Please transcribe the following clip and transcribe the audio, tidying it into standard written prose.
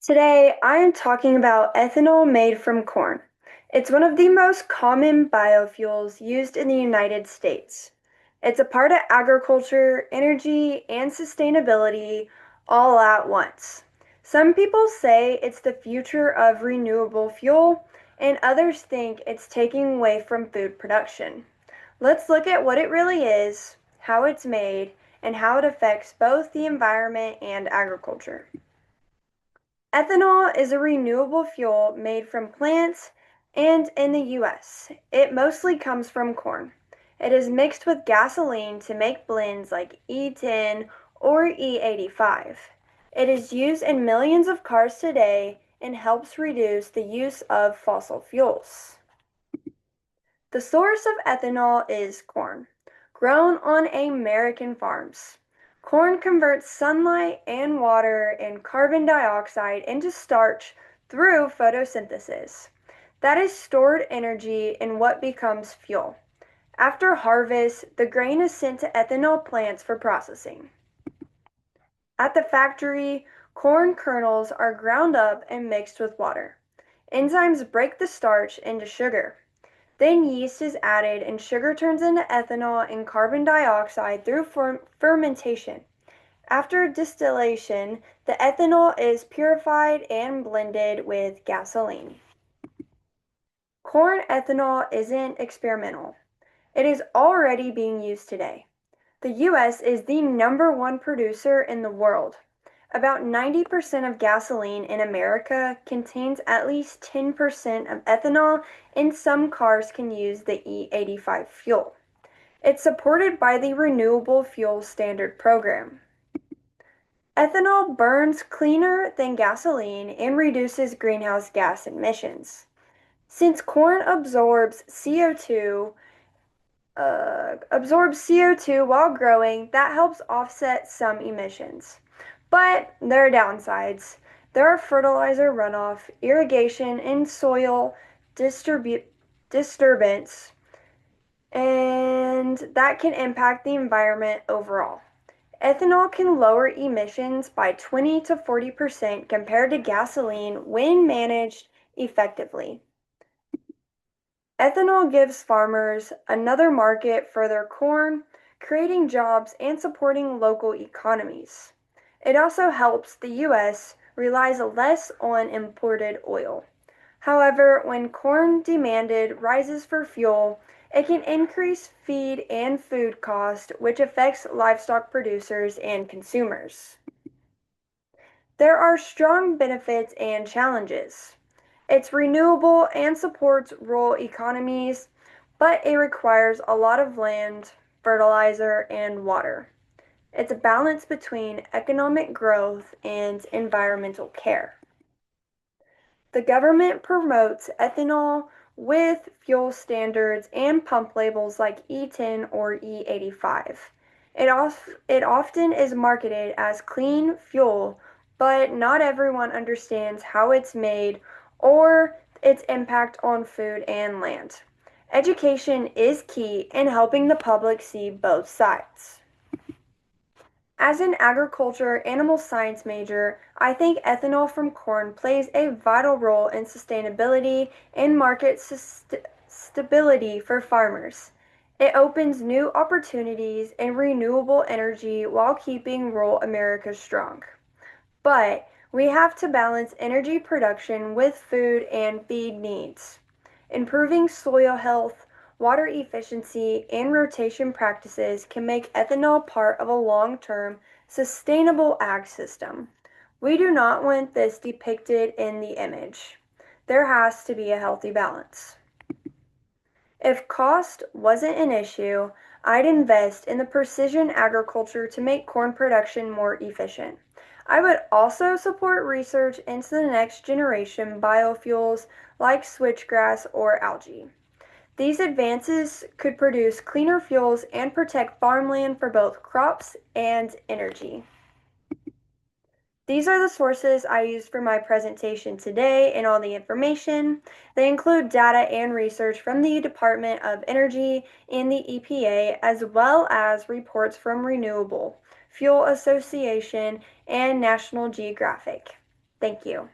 Today, I am talking about ethanol made from corn. It's one of the most common biofuels used in the United States. It's a part of agriculture, energy, and sustainability all at once. Some people say it's the future of renewable fuel, and others think it's taking away from food production. Let's look at what it really is, how it's made, and how it affects both the environment and agriculture. Ethanol is a renewable fuel made from plants, and in the US, it mostly comes from corn. It is mixed with gasoline to make blends like E10 or E85. It is used in millions of cars today and helps reduce the use of fossil fuels. The source of ethanol is corn, grown on American farms. Corn converts sunlight and water and carbon dioxide into starch through photosynthesis. That is stored energy in what becomes fuel. After harvest, the grain is sent to ethanol plants for processing. At the factory, corn kernels are ground up and mixed with water. Enzymes break the starch into sugar. Then yeast is added and sugar turns into ethanol and carbon dioxide through fermentation. After distillation, the ethanol is purified and blended with gasoline. Corn ethanol isn't experimental. It is already being used today. The US is the number one producer in the world. About 90% of gasoline in America contains at least 10% of ethanol, and some cars can use the E85 fuel. It's supported by the Renewable Fuel Standard program. Ethanol burns cleaner than gasoline and reduces greenhouse gas emissions. Since corn absorbs CO2 while growing, that helps offset some emissions. But there are downsides. There are fertilizer runoff, irrigation, and soil disturbance, and that can impact the environment overall. Ethanol can lower emissions by 20 to 40% compared to gasoline when managed effectively. Ethanol gives farmers another market for their corn, creating jobs and supporting local economies. It also helps the U.S. relies less on imported oil. However, when corn demand rises for fuel, it can increase feed and food costs, which affects livestock producers and consumers. There are strong benefits and challenges. It's renewable and supports rural economies, but it requires a lot of land, fertilizer, and water. It's a balance between economic growth and environmental care. The government promotes ethanol with fuel standards and pump labels like E10 or E85. It often is marketed as clean fuel, but not everyone understands how it's made or its impact on food and land. Education is key in helping the public see both sides. As an agriculture animal science major, I think ethanol from corn plays a vital role in sustainability and market stability for farmers. It opens new opportunities in renewable energy while keeping rural America strong. But we have to balance energy production with food and feed needs. Improving soil health, water efficiency, and rotation practices can make ethanol part of a long-term, sustainable ag system. We do not want this depicted in the image. There has to be a healthy balance. If cost wasn't an issue, I'd invest in the precision agriculture to make corn production more efficient. I would also support research into the next generation biofuels like switchgrass or algae. These advances could produce cleaner fuels and protect farmland for both crops and energy. These are the sources I used for my presentation today and all the information. They include data and research from the Department of Energy and the EPA, as well as reports from Renewable Fuel Association and National Geographic. Thank you.